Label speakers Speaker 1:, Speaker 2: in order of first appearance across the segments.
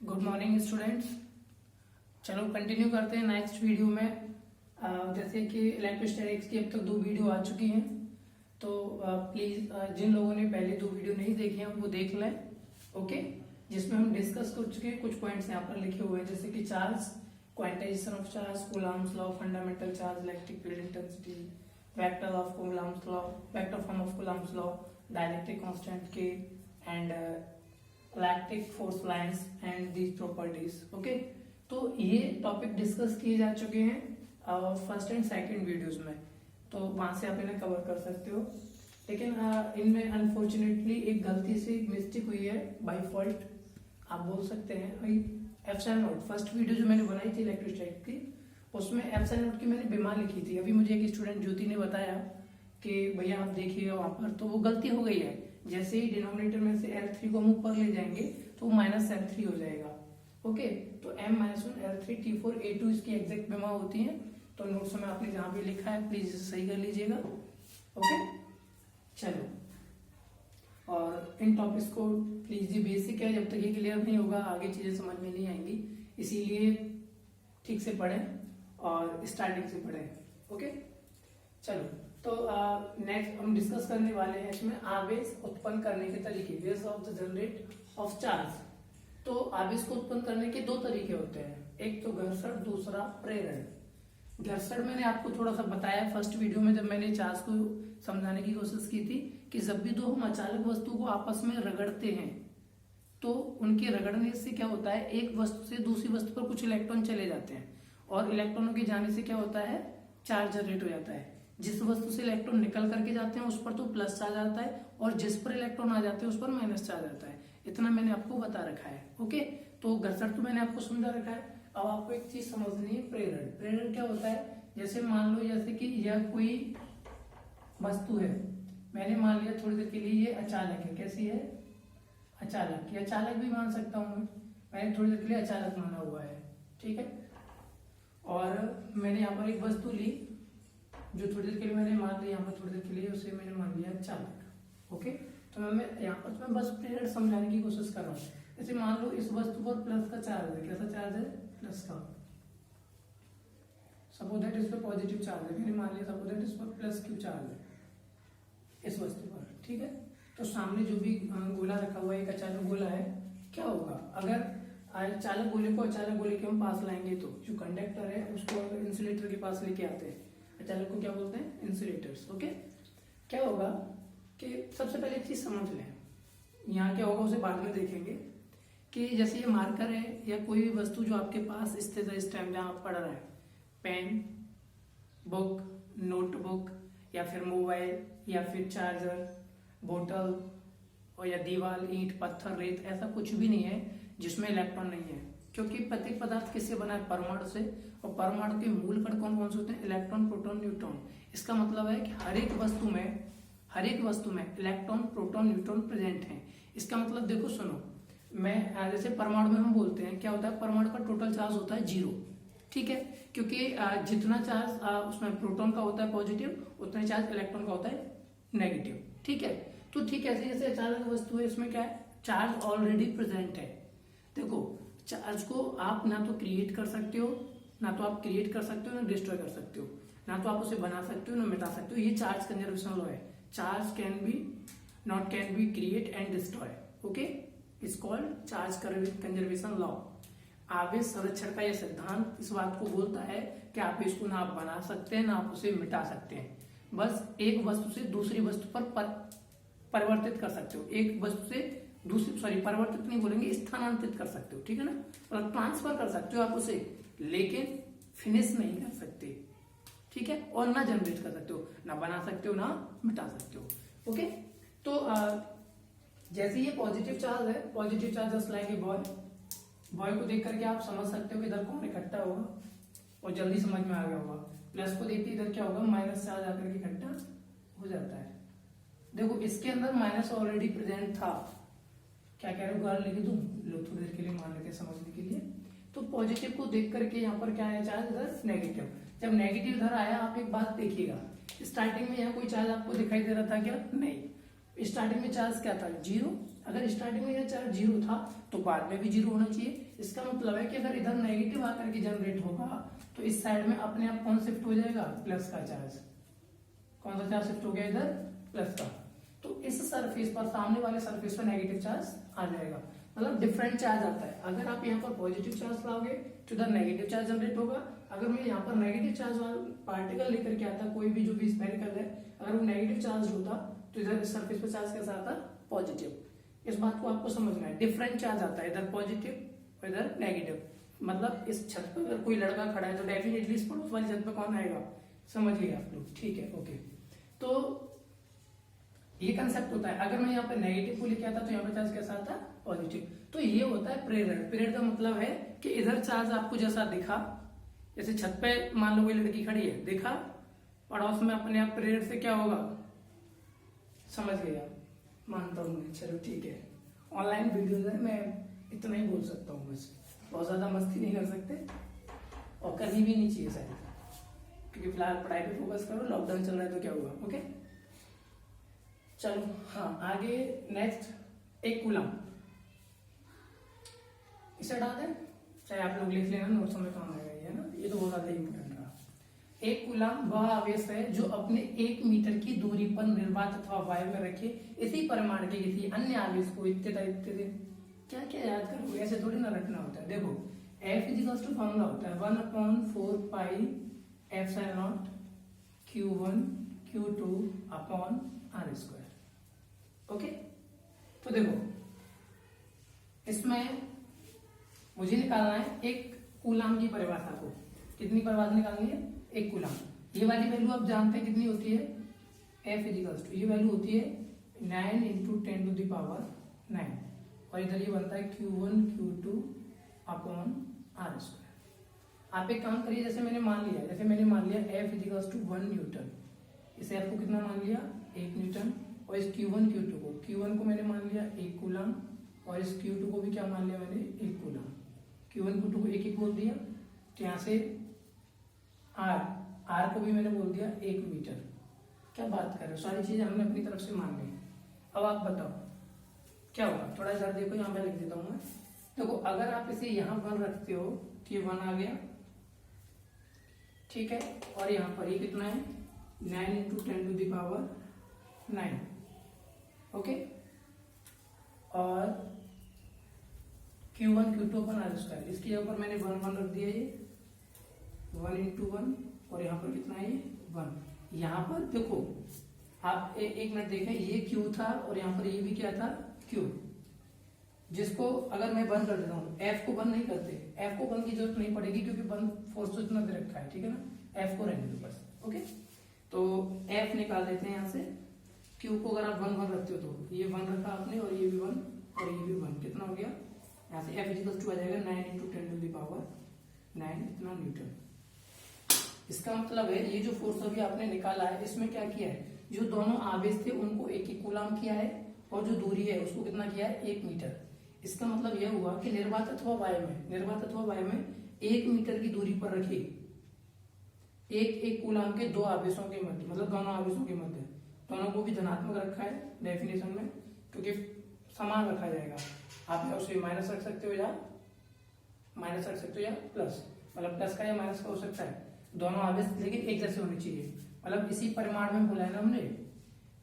Speaker 1: Good morning students. चलो continue करते हैं नेक्स्ट वीडियो में। जैसे कि इलेक्ट्रोस्टैटिक्स की अब तक 2 वीडियो आ चुकी हैं, तो प्लीज जिन लोगों ने पहले 2 वीडियो नहीं देखी हैं वो देख लें। ओके, जिसमें हम डिस्कस कर चुके हैं। कुछ पॉइंट्स यहाँ पर लिखे हुए हैं, जैसे कि charge, quantization of charge, Coulomb's law, fundamental charge, electric field intensity, vector of Coulomb's law, vector form of Coulomb's law, dielectric constant के and electric force lines and these properties. Okay, तो ये टॉपिक डिस्कस किए जा चुके हैं first and second videos में, तो वहां से आप इन्हें कवर कर सकते हो। लेकिन इनमें अनफॉर्चुनेटली एक गलती से मिस्टेक हुई है, बाय फॉल्ट आप बोल सकते हैं। एप्सिलॉन नॉट फर्स्ट वीडियो जो मैंने बनाई थी इलेक्ट्रोस्टैटिक्स की, उसमें एप्सिलॉन नॉट की मैंने बीमा लिखी थी। अभी मुझे एक स्टूडेंट ज्योति ने बताया कि भैया आप देखिएगा वहां पर, तो वो गलती हो गई है। जैसे ही डिनोमिनेटर में से L3 को हम ऊपर ले जाएंगे तो माइनस L3 हो जाएगा। ओके, तो M-1 L3 T4 A2 इसकी एग्जैक्ट बीमा होती है। तो नोट्स में आपने जहां भी लिखा है प्लीज सही कर लीजिएगा। ओके, चलो, और इन टॉपिक्स को प्लीज, ये बेसिक है, जब तक ये क्लियर नहीं होगा आगे चीजें समझ में नहीं आएंगी। इसीलिए ठीक से पढ़ें और स्टार्टिंग से पढ़ें। ओके, चलो, तो नेक्स्ट हम डिस्कस करने वाले हैं इसमें आवेश उत्पन्न करने के तरीके, ways of the generate of charge. तो आवेश को उत्पन्न करने के 2 तरीके होते हैं, एक तो घर्षण, दूसरा प्रेरण। घर्षण मैंने आपको थोड़ा सा बताया फर्स्ट वीडियो में, जब मैंने चार्ज को समझाने की कोशिश की थी कि जब भी 2 हम अचालक वस्तु को आपस में रगड़ते हैं तो उनके रगड़ने से क्या होता है, एक वस्तु से दूसरी वस्तु पर कुछ इलेक्ट्रॉन चले जाते हैं, और इलेक्ट्रॉनों के जाने से क्या होता है, चार्ज जनरेट हो जाता है। जिस वस्तु से इलेक्ट्रॉन निकल करके जाते हैं उस पर तो प्लस चार्ज आता है, और जिस पर इलेक्ट्रॉन आ जाते हैं उस पर माइनस चार्ज आता है। इतना मैंने आपको बता रखा है। ओके, तो घर्षण तो मैंने आपको समझा रखा है। अब आपको एक चीज समझनी है, प्रेरण। प्रेरण क्या होता है, जैसे मान लो जैसे कि यह कोई वस्तु है, मैंने मान लिया थोड़ी देर के लिए ये अचालक है। कैसी है, अचालक। ये अचालक भी मान सकता हूं मैंने थोड़ी देर के लिए अचालक माना हुआ है, ठीक है। और मैंने यहाँ पर एक वस्तु ली जो थोड़ी देर के लिए मैंने मान लिया, यहाँ पर थोड़ी देर के लिए उसे मैंने मान लिया चालक। ओके, तो मैं यहाँ पर मैं बस प्रेरण समझाने की कोशिश कर रहा हूँ। जैसे मान लो इस वस्तु पर प्लस का चार्ज है। कैसा चार्ज है, प्लस का। सपोज दैट इस पर पॉजिटिव चार्ज है, मैंने मान लिया सपोज दैट इस पर प्लस क्यू चार्ज है इस वस्तु पर, ठीक है। तो सामने जो भी गोला रखा हुआ है, एक अचालक गोला है, क्या होगा अगर चालक गोले को अचालक गोले के हम पास लाएंगे तो जो कंडक्टर है उसको इंसुलेटर के पास लेके आते हैं, अचालक को क्या बोलते हैं, इंसुलेटर्स। ओके, क्या होगा कि सबसे पहले एक चीज समझ लें, यहाँ क्या होगा उसे बाद में देखेंगे, कि जैसे ये मार्कर है या कोई भी वस्तु जो आपके पास स्थित है इस टाइम जहां पढ़ रहा है, पेन, बुक, नोटबुक, या फिर मोबाइल, या फिर चार्जर, बोतल, और या दीवार, ईंट, पत्थर, रेत, ऐसा कुछ भी नहीं है जिसमें इलेक्ट्रॉन नहीं है। क्योंकि प्रत्येक पदार्थ किससे बना है, परमाणु से, और परमाणु के मूल कण कौन कौन से होते हैं, इलेक्ट्रॉन, प्रोटॉन, न्यूट्रॉन। इसका मतलब है कि हर एक वस्तु में इलेक्ट्रॉन, प्रोटॉन, न्यूट्रॉन प्रेजेंट है। इसका मतलब देखो, सुनो, मैं जैसे परमाणु में हम बोलते हैं क्या होता है, परमाणु का टोटल चार्ज होता है 0, ठीक है। क्योंकि जितना चार्ज उसमें प्रोटॉन का होता है पॉजिटिव, उतना चार्ज इलेक्ट्रॉन का होता है नेगेटिव, ठीक है। तो ठीक है, ऐसे जैसे अचालक वस्तु है, इसमें क्या है, चार्ज ऑलरेडी प्रेजेंट है। देखो, चार्ज को आप ना तो क्रिएट कर सकते हो, ना डिस्ट्रॉय कर सकते हो, ना तो आप उसे बना सकते हो ना मिटा सकते हो। ये चार्ज कंजर्वेशन लॉ है। Charge can be create and destroy. Okay, is called charge conservation law. आवेश संरक्षण का यह सिद्धांत इस बात को बोलता है कि आप इसको ना आप बना सकते हैं ना आप उसे मिटा सकते हैं, बस एक वस्तु से दूसरी वस्तु पर परिवर्तित कर सकते हो। एक वस्तु से दूसरी, परिवर्तित नहीं बोलेंगे, स्थानांतरित कर सकते हो, ठीक है ना, मतलब ट्रांसफर कर सकते हो आप उसे, लेकिन फिनिश नहीं कर सकते, ठीक है। और ना जनरेट कर सकते हो, ना बना सकते हो ना मिटा सकते हो। ओके, तो जैसे ये पॉजिटिव चार्ज है, positive charge just like a boy को देख करके आप समझ सकते हो कि इधर कौन इकट्ठा होगा, और जल्दी समझ में आ गया होगा। प्लस को देखते इधर क्या होगा, माइनस चार्ज आकर के इकट्ठा हो जाता है। देखो, इसके अंदर माइनस ऑलरेडी प्रेजेंट था। क्या कह रहे हो, घर लिख दूं, लो थोड़ी देर के लिए मान लेते हैं समझने के लिए। तो पॉजिटिव को देख करके यहाँ पर क्या है, चार्ज इधर नेगेटिव। जब नेगेटिव इधर आया, आप एक बात देखिएगा, स्टार्टिंग में यहाँ कोई चार्ज आपको दिखाई दे रहा था क्या, नहीं। स्टार्टिंग में चार्ज क्या था, 0, अगर स्टार्टिंग में यह चार्ज जीरो था तो बाद में भी जीरो होना चाहिए। इसका मतलब है कि अगर इधर नेगेटिव आकर के जनरेट होगा तो इस साइड में अपने आप कौन शिफ्ट हो जाएगा, प्लस का चार्ज। कौन सा चार्ज शिफ्ट हो गया इधर, प्लस का। तो इस सरफेस पर, सामने वाले सरफेस पर नेगेटिव चार्ज आ जाएगा, मतलब डिफरेंट चार्ज आता है। अगर आप यहाँ पर पॉजिटिव चार्ज लाओगे तो इधर नेगेटिव चार्ज जनरेट होगा। अगर मैं यहाँ पर नेगेटिव चार्ज वाला पार्टिकल लेकर के आता, कोई भी जो भी स्फेरिकल है, अगर वो नेगेटिव चार्ज होता तो इधर इस सरफेस पर चार्ज कैसा आता, पॉजिटिव। इस बात को आपको समझना है, डिफरेंट चार्ज आता है, इधर पॉजिटिव और इधर नेगेटिव। मतलब इस छत पर अगर कोई लड़का खड़ा है तो डेफिनेटली इस पड़ोस वाली छत पर कौन आएगा, समझ गए आप लोग, ठीक है, ओके। तो ये कंसेप्ट होता है। अगर मैं यहाँ पे नेगेटिव को लेके आता तो यहाँ पे चार्ज कैसा आता, पॉजिटिव। तो ये होता है प्रेरण। प्रेरण का मतलब है कि इधर चार्ज आपको जैसा दिखा, जैसे छत पे मान लो कोई लड़की खड़ी है, देखा, पड़ोस में अपने आप प्रेरण से क्या होगा, समझ गए आप, मानता हूँ मैं, चलो ठीक है। ऑनलाइन वीडियोज है, मैं इतना ही बोल सकता हूँ, बस बहुत ज्यादा मस्ती नहीं कर सकते और करनी भी नहीं चाहिए शायद, क्योंकि फिलहाल पढ़ाई पे फोकस करो, लॉकडाउन चल रहा है तो क्या हुआ, ओके। चलो हाँ, आगे नेक्स्ट एक कूलम, इसे हटा दें, चाहे आप लोग लिख लेना, नोट्स में काम आएगा ये ना, ये तो बहुत ज्यादा इंपॉर्टेंट रहा। एक कूलम वह आवेश है जो अपने 1 मीटर की दूरी पर निर्वात अथवा वायु में रखे इसी परिमाण के किसी अन्य आवेश को इत्यादि। क्या क्या याद करोगे, ऐसे थोड़ी ना रखना होता है। देखो F इजिकल्स टू फॉर्मूला होता है 1/4 pi epsilon Q1 Q2 upon R square, okay. तो देखो इसमें मुझे निकालना है एक कूलम की परिभाषा को। कितनी परिभाषा निकालनी है, एक कूलम। ये वाली वैल्यू आप जानते हैं कितनी होती है, F इजिकल्स टू, ये वैल्यू होती है 9 × 10⁻⁹, और इधर ये बनता है Q1 Q2 upon R square. आप एक काम करिए, जैसे मैंने मान लिया F इजिकल्स टू 1 न्यूटन, इसे F को कितना मान लिया, 1 न्यूटन, और इस Q1 को मैंने मान लिया 1 कूलम, और इस Q2 को भी क्या मान लिया मैंने, 1 कूलम। Q1 Q2 को 1 बोल दिया, तो यहाँ से R को भी मैंने बोल दिया 1 मीटर। क्या बात कर रहे हो, सारी चीजें हमने अपनी तरफ से मान ली। अब आप बताओ क्या होगा, थोड़ा इधर देखो, यहाँ पे लिख देता हूँ मैं। देखो अगर आप इसे यहाँ 1 रखते हो तो ये 1 आ गया, ठीक है, और यहाँ पर ये कितना है, 9 × 10⁻⁹, ओके। और Q1 Q2 upon R square, इसकी जगह पर मैंने 1 रख दिया, ये 1 × 1, और यहाँ पर कितना है, ये 1। यहाँ पर देखो आप एक मिनट देखें, ये Q था और यहाँ पर ये भी क्या था, Q, जिसको अगर मैं बंद कर देता हूँ, F को बंद नहीं करते, F को बंद की जरूरत नहीं पड़ेगी क्योंकि बंद फोर्स तो इतना दे रखा है, ठीक है ना, F को रहने दो बस, ओके। तो F निकाल देते हैं यहाँ से। Q को अगर आप 1 रखते हो तो ये 1 रखा आपने, और ये भी 1 और ये भी 1, कितना हो गया, यहाँ से F इजिकल्स टू आ जाएगा 9 × 10⁹, इतना न्यूटन। इसका मतलब है ये जो फोर्स अभी आपने निकाला है, इसमें क्या किया है, जो दोनों आवेश थे उनको 1 कूलम किया है, और जो दूरी है उसको कितना किया है, 1 मीटर। इसका मतलब यह हुआ कि निर्वात अथवा वायु में 1 मीटर की दूरी पर रखी एक कूलम के दो आवेशों के मध्य, मतलब दोनों आवेशों के मध्य, दोनों को भी धनात्मक रखा है डेफिनेशन में, क्योंकि समान रखा जाएगा। आप उसे माइनस रख सकते हो या प्लस, मतलब प्लस का या माइनस का हो सकता है, दोनों आवेश लेकिन एक जैसे होने चाहिए, मतलब इसी परिमाण में बोला है ना हमने,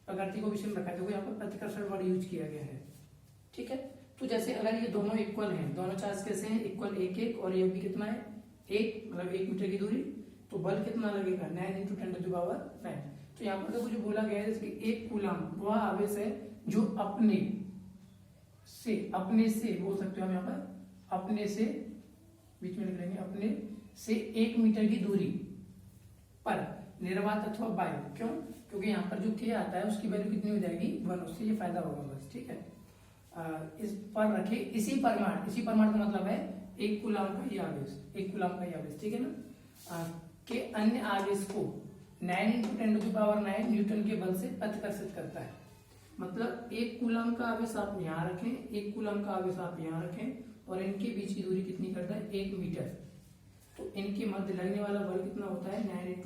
Speaker 1: प्रकृति को विषम रखा है, देखो यहाँ पर प्रतिकर्षण वर्ड यूज किया गया है, ठीक है। तो जैसे अगर ये दोनों इक्वल हैं, दोनों चार्ज कैसे हैं, इक्वल 1 और ये भी कितना है 1, मतलब 1 मीटर की दूरी, तो बल कितना लगेगा 9 × 10⁹। तो यहाँ पर देखो जो बोला गया है, जैसे एक कूलम वह आवेश है जो अपने से बोल सकते हो हम यहाँ पर, अपने से बीच में लिख लेंगे, अपने से 1 मीटर की दूरी पर निर्वात अथवा वायु, क्यों, क्योंकि यहाँ पर जो K आता है उसकी वैल्यू कितनी हो जाएगी 1, उससे ये फायदा होगा बस, ठीक है। इस पर रखे इसी परिमाण का मतलब है 1 कूलम का ही आवेश, ठीक है ना, के अन्य आवेश को 9 × 10⁹ न्यूटन के बल से प्रतिकर्षित करता है। मतलब 1 कूलम का आवेश आप यहाँ रखें, 1 कूलम का आवेश आप यहाँ रखें, और इनके बीच की दूरी कितनी करता है 1 मीटर, तो इनके मध्य लगने वाला बल कितना होता है 9 ×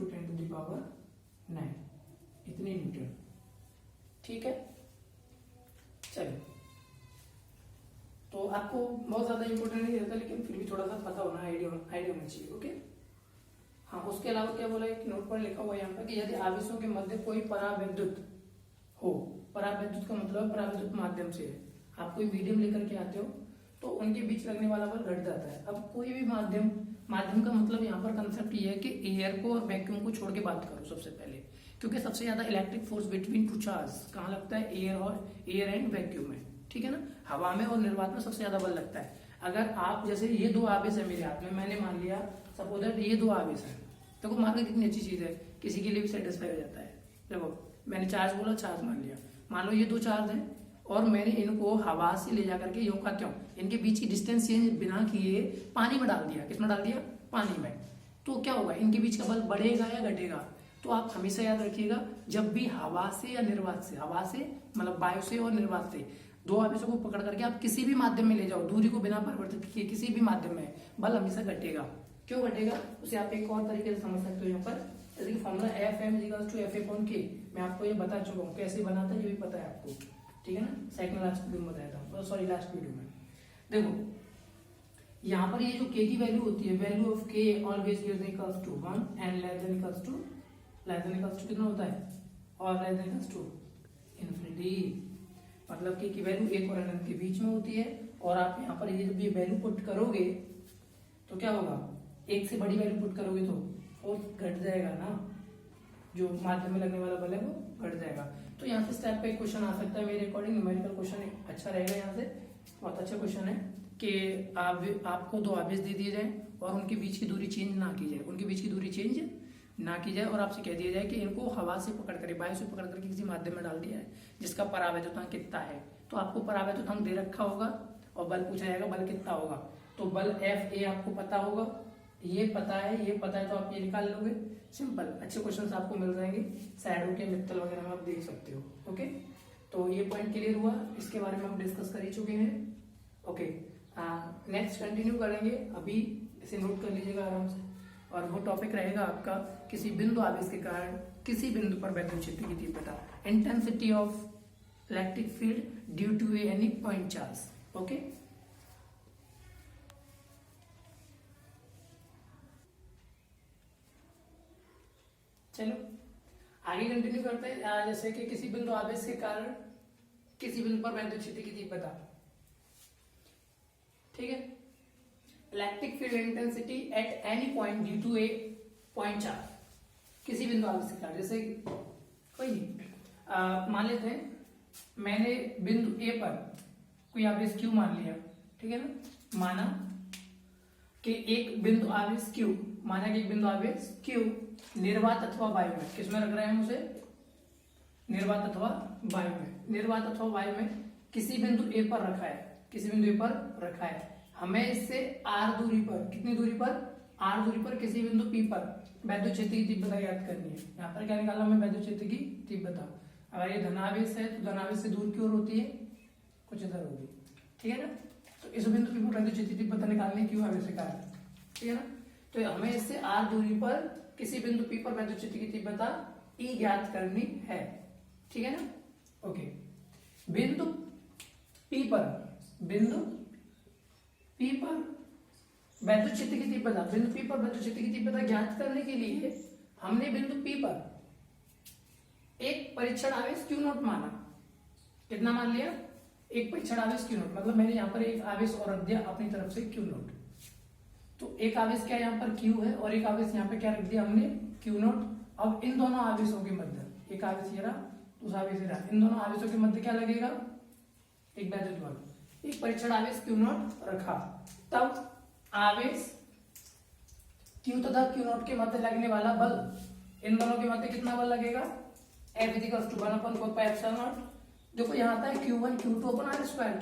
Speaker 1: 10⁹, इतने न्यूटन, ठीक है। चलिए तो आपको बहुत ज्यादा इंपॉर्टेंट नहीं रहता, लेकिन फिर भी थोड़ा सा पता होना, आइडिया होना चाहिए। ओके, हाँ, उसके अलावा क्या बोला, एक नोट पर लिखा हुआ है यहाँ पर कि यदि आवेशों के मध्य कोई परावैद्युत हो, परावैद्युत का मतलब परावैद्युत माध्यम से है, आप कोई मीडियम लेकर के आते हो तो उनके बीच लगने वाला बल घट जाता है। अब कोई भी माध्यम का मतलब यहाँ पर कंसेप्ट ये है कि एयर को और वैक्यूम को छोड़ के बात करो सबसे पहले, क्योंकि सबसे ज्यादा electric force between two charge कहाँ लगता है, एयर एंड वैक्यूम में, ठीक है ना। हवा में और निर्वात में सबसे ज्यादा बल लगता है। अगर आप जैसे ये दो आवेश है मेरे हाथ में, मैंने मान लिया सपोज दैट ये दो आवेश है, देखो मान लो कितनी अच्छी चीज है, किसी के लिए भी सेटिस्फाई हो जाता है। देखो मैंने चार्ज बोला, चार्ज मान लिया, मान लो ये दो चार्ज है और मैंने इनको हवा से ले जाकर के यूं का क्यों, इनके बीच की डिस्टेंस चेंज बिना किए पानी में डाल दिया। किसमें डाल दिया, पानी में। तो क्या होगा, इनके बीच का बल बढ़ेगा या घटेगा। तो आप हमेशा याद रखिएगा, जब भी हवा से या निर्वात से, हवा से मतलब वायु से और निर्वात से दो आवेशों को पकड़ करके आप किसी भी माध्यम में ले जाओ, दूरी को बिना परिवर्तित किए किसी भी माध्यम में, बल हमेशा घटेगा। क्यों घटेगा, उसे आप एक और तरीके से समझ सकते हो यहाँ पर, जैसे कि फॉर्मूला F(m)/F(k), मैं आपको ये बता चुका हूँ, कैसे बनाता है ये भी पता है आपको, ठीक है ना। सेकंड लास्ट वीडियो में बताया था, सॉरी लास्ट वीडियो में। देखो यहाँ पर ये जो k की वैल्यू होती है, value of k always greater than equals to 1 and less than equals to कितना होता है, और less than equals to infinity. मतलब k की वैल्यू 1 और अनंत के बीच में होती है, और आप यहाँ पर ये जब ये वैल्यू पुट करोगे तो क्या होगा, 1 से बड़ी वैल्यू पुट करोगे तो फोर्स घट जाएगा ना, जो माध्यम में लगने वाला बल है वो घट जाएगा। तो यहाँ से स्टेप पे एक क्वेश्चन आ सकता है मेरे अकॉर्डिंग, न्यूमेरिकल क्वेश्चन अच्छा रहेगा। यहाँ से बहुत अच्छा क्वेश्चन है कि आपको दो आवेश दे दिए जाए और उनके बीच की दूरी चेंज ना की जाए, उनके बीच की दूरी चेंज ना की जाए, और आपसे कह दिया जाए कि इनको हवा से पकड़ कर, वायु से पकड़ करके किसी माध्यम में डाल दिया है जिसका परावैद्युतांक कितना है। तो आपको परावैद्युतांक दे रखा होगा और बल पूछा जाएगा बल कितना होगा। तो बल Fa आपको पता होगा, ये पता है तो आप ये निकाल लोगे, सिंपल। अच्छे क्वेश्चंस आपको मिल जाएंगे, शैडो के मित्तल वगैरह में आप देख सकते हो। ओके, तो ये पॉइंट क्लियर हुआ, इसके बारे में हम डिस्कस कर ही चुके हैं। ओके, नेक्स्ट कंटिन्यू करेंगे, अभी इसे नोट कर लीजिएगा आराम से। और वो टॉपिक रहेगा आपका किसी बिंदु आवेश के कारण किसी बिंदु पर वैद्युत क्षेत्र की तीव्रता, intensity of electric field due to any point charge. Okay, चलो आगे कंटिन्यू करते हैं। जैसे कि किसी बिंदु आवेश के कारण किसी बिंदु पर वैद्युत क्षेत्र की तीव्रता, ठीक है, electric field intensity at any point due to a point charge, किसी बिंदु आवेश के कारण। जैसे कोई नहीं, मान लेते हैं मैंने बिंदु ए पर कोई आवेश Q मान लिया, ठीक है ना। माना कि एक बिंदु आवेश Q, निर्वात अथवा वायु में, किसमें रख रहे हैं हम उसे, निर्वात अथवा वायु में किसी बिंदु ए पर रखा है, हमें इससे r दूरी पर, कितनी दूरी पर, r दूरी पर किसी बिंदु P पर वैद्युत क्षेत्र की तीव्रता ज्ञात करनी है। यहाँ पर क्या निकालना हमें, वैद्युत क्षेत्र की तीव्रता। अगर ये धनावेश है तो धनावेश से दूर की ओर होती है, कुछ इधर होगी, ठीक है ना। तो इस बिंदु P पर वैद्युत क्षेत्र की तीव्रता निकालनी क्यों आवेश के कारण, ठीक है ना। तो हमें इससे r दूरी पर किसी बिंदु P पर वैद्युत क्षेत्र की तीव्रता E ज्ञात करनी है, ठीक है ना। ओके, बिंदु P पर वैद्युत क्षेत्र की तीव्रता ज्ञात करने के लिए हमने बिंदु P पर एक परीक्षण आवेश Q0 माना। कितना मान लिया, एक परीक्षण आवेश Q0, मतलब मैंने यहाँ पर एक आवेश और रख दिया अपनी तरफ से Q0। तो एक आवेश क्या यहाँ पर Q है और एक आवेश यहाँ पे क्या रख दिया हमने, Q0। अब इन दोनों आवेशों के मध्य, एक आवेश ये रहा, दूसरा आवेश ये रहा, इन दोनों आवेशों के मध्य क्या लगेगा, एक वैद्युत बल। एक परीक्षण आवेश Q0 रखा, तब आवेश Q तथा Q0 के मध्य लगने वाला बल, इन दोनों के मध्य कितना बल लगेगा, F=1/4πε0। देखो यहाँ आता है Q1 Q2/r², तो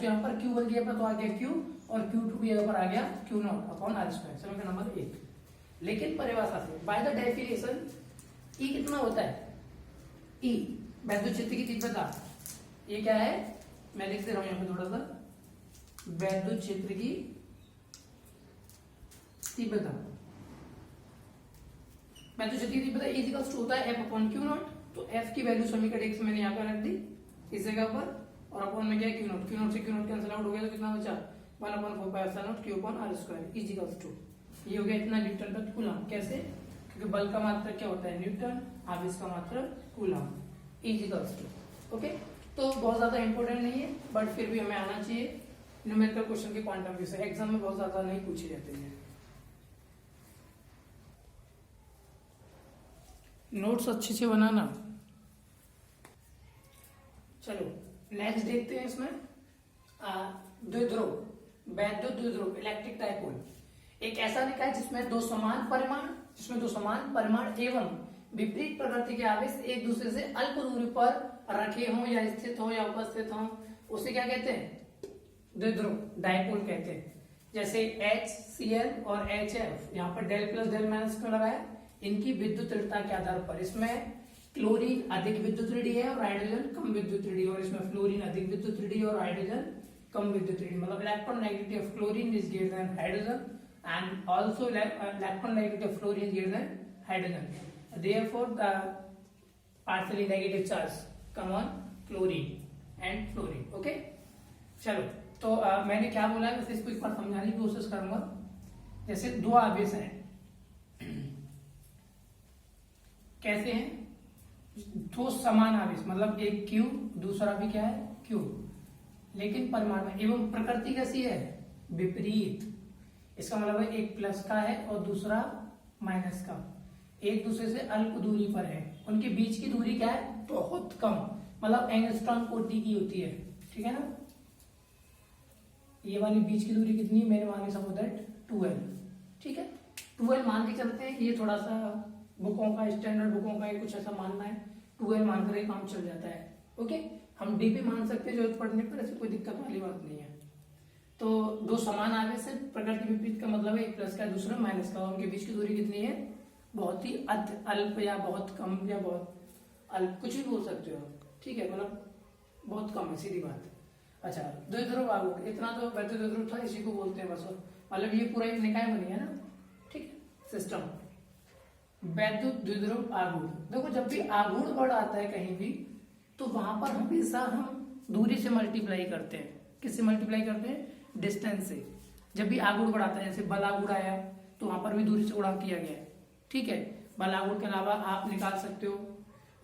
Speaker 1: यहाँ पर Q1 की जगह पर तो आ गया Q और Q2 की जगह पर आ गया Q0/r²। समीकरण नंबर 1। लेकिन परिभाषा से, बाय द डेफिनेशन, E कितना होता है, E वैद्युत क्षेत्र की तीव्रता, ये क्या है, मैं लिख दे रहा हूं यहाँ पे थोड़ा सा, वैद्युत क्षेत्र की तीव्रता, वैद्युत क्षेत्र की तीव्रता इक्वल्स टू होता है F/Q0। तो F की वैल्यू समीकरण 1 से मैंने यहाँ पे रख दी इस जगह पर, और अपॉन में क्या है Q0, Q0 से Q0 कैंसिल आउट हो गया, तो कितना बचा 1/4 Q/R², इजिकल्स टू, ये हो गया इतना न्यूटन पर कूलम। कैसे? क्योंकि बल का मात्रक क्या होता है? न्यूटन, आवेश का मात्रक कूलम, इजिकल्स टू। ओके, तो बहुत ज्यादा इंपॉर्टेंट नहीं है, बट फिर भी हमें आना चाहिए। न्यूमेरिकल क्वेश्चन के क्वांटम व्यू से एग्जाम में बहुत ज्यादा नहीं पूछे जाते हैं। नोट्स अच्छे से बनाना। चलो नेक्स्ट देखते हैं इसमें द्विध्रुव, वैद्युत द्विध्रुव, इलेक्ट्रिक डायपोल। एक ऐसा निकाय जिसमें दो समान परिमाण एवं विपरीत प्रकृति के आवेश एक दूसरे से अल्प दूरी पर रखे हों या स्थित हो या उपस्थित हों, उसे क्या कहते हैं? द्विध्रुव डायपोल कहते हैं। जैसे HCl और HF, यहाँ पर डेल प्लस डेल माइनस क्यों लगाया? इनकी विद्युत ऋणता के आधार पर। इसमें क्लोरीन अधिक विद्युत ऋणी है और हाइड्रोजन कम विद्युत ऋणी, और इसमें फ्लोरीन अधिक विद्युत ऋणी और हाइड्रोजन कम विद्युत ऋणी। मतलब electronegativity of chlorine is greater than hydrogen and also electronegativity of fluorine is greater than hydrogen. Therefore the partially negative charge come on chlorine and fluorine. Okay, चलो तो मैंने क्या बोला है, इसको एक बार समझाने की कोशिश करूंगा। जैसे दो आवेश हैं, कैसे हैं? दो समान आवेश, मतलब एक Q दूसरा भी क्या है? Q, लेकिन परिमाण में एवं प्रकृति कैसी है? विपरीत। इसका मतलब है एक प्लस का है और दूसरा माइनस का, एक दूसरे से अल्प दूरी पर है। उनके बीच की दूरी क्या है? बहुत कम, मतलब एंगस्ट्रॉम कोटि की होती है। ठीक है ना? ये वाली बीच की दूरी कितनी है? मैंने मानी सपोज दैट 12। ठीक है, 12 मान के चलते हैं। ये थोड़ा सा बुकों का, स्टैंडर्ड बुकों का कुछ ऐसा मानना है, 12 मानकर ही काम चल जाता है। ओके, हम डी भी मान सकते हैं जरूरत पड़ने पर, ऐसी कोई दिक्कत वाली बात नहीं है। तो दो समान आवेश है, प्रकृति विपरीत का मतलब है एक प्लस का दूसरा माइनस का, उनके बीच की दूरी कितनी है? बहुत ही अल्प या बहुत कम या बहुत अल्प, कुछ भी बोल सकते हो। ठीक है, मतलब बहुत कम है, सीधी बात। अच्छा, द्विध्रुव आगुड़, इतना तो वैद्युत द्विध्रुव था, इसी को बोलते हैं बस। मतलब ये पूरा एक निकाय बनी है ना। ठीक है, सिस्टम वैद्युत द्विध्रुव आगुड़। देखो, जब भी आगुड़ वर्ड आता है कहीं भी, तो वहां पर हमेशा हम दूरी से मल्टीप्लाई करते हैं। किससे मल्टीप्लाई करते हैं? डिस्टेंस से। जब भी आगुड़ वर्ड आता है, जैसे बल आगुड़ आया, तो वहां पर भी दूरी से गुणा किया गया है। ठीक है, बल आगुड़ के अलावा आप निकाल सकते हो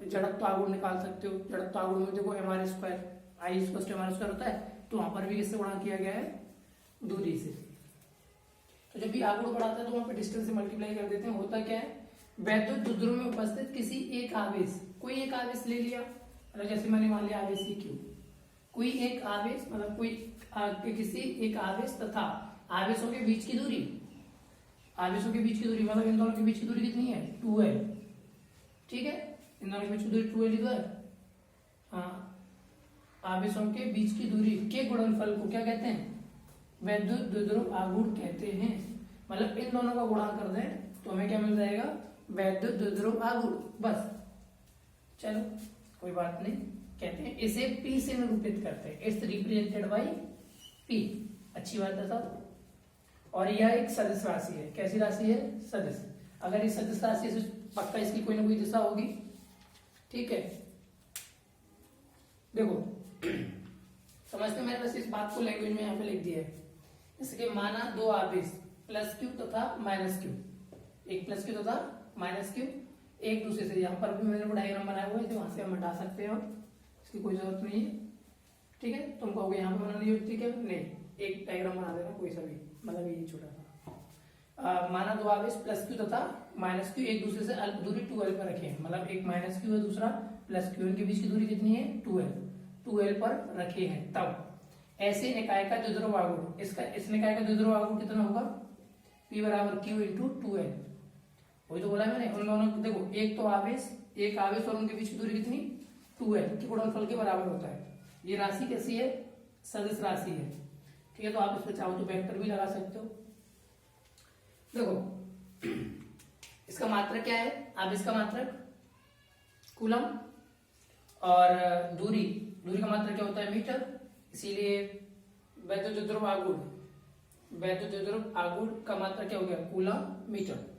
Speaker 1: जड़त्व आगुड़, निकाल सकते हो। जड़त्व आगुड़ में देखो mr², I=mr² होता है, तो वहां पर भी किससे गुणा किया गया है? दूरी से। तो जब भी आगुड़ बढ़ाता है तो वहां पर डिस्टेंस से मल्टीप्लाई कर देते हैं। होता क्या है? वैद्युत द्विध्रुव में उपस्थित किसी एक आवेश, कोई एक आवेश ले लिया, मतलब जैसे मैंने मान लिया आवेश Q, कोई एक आवेश, मतलब कोई किसी एक आवेश तथा आवेशों के बीच की दूरी, आवेशों के बीच की दूरी मतलब इन दोनों के बीच की दूरी कितनी है? 2L। ठीक है, इन दोनों के बीच की दूरी 2L इधर, हाँ, आवेशों के बीच की दूरी के गुणनफल को क्या कहते हैं? वैद्युत द्विध्रुव आगुड़ कहते हैं। मतलब इन दोनों का गुणा कर दें तो हमें क्या मिल जाएगा? वैद्युत द्विध्रुव आगुड़, बस। चलो कोई बात नहीं, कहते हैं इसे P से निरूपित करते हैं। It's represented by P। अच्छी बात है साहब। और यह एक सदिश राशि है। कैसी राशि है? सदिश। अगर इस सदिश राशि से पक्का इसकी कोई ना कोई दिशा होगी। ठीक है, देखो समझते मैंने बस इस बात को लैंग्वेज में यहाँ पे लिख दिया है। जैसे कि माना दो आवेश +Q तथा -Q, एक +Q तथा -Q एक दूसरे से, यहाँ पर भी मैंने डायग्राम बनाया हुआ है, जो वहां से हम हटा सकते हैं, इसकी कोई जरूरत नहीं है। ठीक है, तुम कहोगे यहाँ पे बनाने की जरूरत है? नहीं, एक डायग्राम बना देना कोई सा भी, मतलब ये छोटा सा। माना दो आवेश +Q तथा -Q एक दूसरे से अल्प दूरी 2L पर रखे हैं, मतलब एक -Q है दूसरा +Q, इनके बीच की दूरी कितनी है? 2L पर रखे हैं। तब ऐसे निकाय का द्विध्रुव आगुड़, इस निकाय का द्विध्रुव आगुड़ कितना होगा? P = Q × 2L। वही तो बोला मैंने, उन दोनों देखो, एक तो आवेश, एक आवेश और उनके बीच की दूरी कितनी? 2L के गुणनफल के बराबर होता है। ये राशि कैसी है? सदिश राशि है। ठीक है, तो आप इसमें चाहो तो वेक्टर भी लगा सकते हो। देखो इसका मात्रक क्या है? आवेश का मात्रक कूलम, और दूरी का मात्रक क्या होता है? मीटर। इसीलिए वैद्युत द्विध्रुव आगुड़ का मात्रक क्या हो गया? Coulomb metre.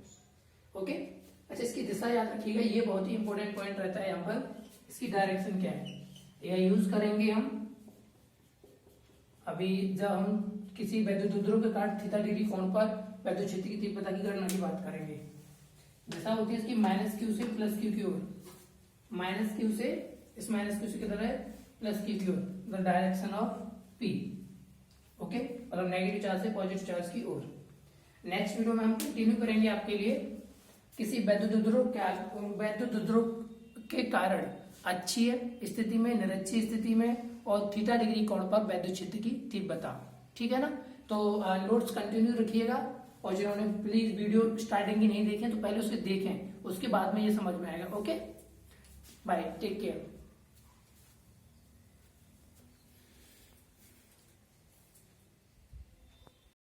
Speaker 1: ओके, अच्छा, इसकी दिशा याद रखिएगा, ये बहुत ही इंपॉर्टेंट पॉइंट रहता है यहाँ पर। इसकी डायरेक्शन क्या है, यह यूज करेंगे हम अभी जब हम किसी वैद्युत ध्रुव के कारण थीटा डिग्री कोण पर वैद्युत क्षेत्र की तीव्रता की गणना की बात करेंगे। दिशा होती है इसकी माइनस क्यू से प्लस क्यू की ओर, माइनस क्यू से, इस माइनस क्यू से किधर है, प्लस क्यू की ओर, the direction of P. Okay, मतलब नेगेटिव चार्ज से पॉजिटिव चार्ज की ओर। नेक्स्ट वीडियो में हम कंटिन्यू करेंगे आपके लिए किसी वैद्युत ध्रुव के कारण अक्षीय स्थिति में, निरक्षीय स्थिति में और थीटा डिग्री कोण पर वैद्युत क्षेत्र की तीव्रता। ठीक है ना, तो नोट्स कंटिन्यू रखिएगा, और जिन्होंने प्लीज वीडियो स्टार्टिंग की नहीं देखे तो पहले उसे देखें, उसके बाद में ये समझ में आएगा। Okay, bye, take care.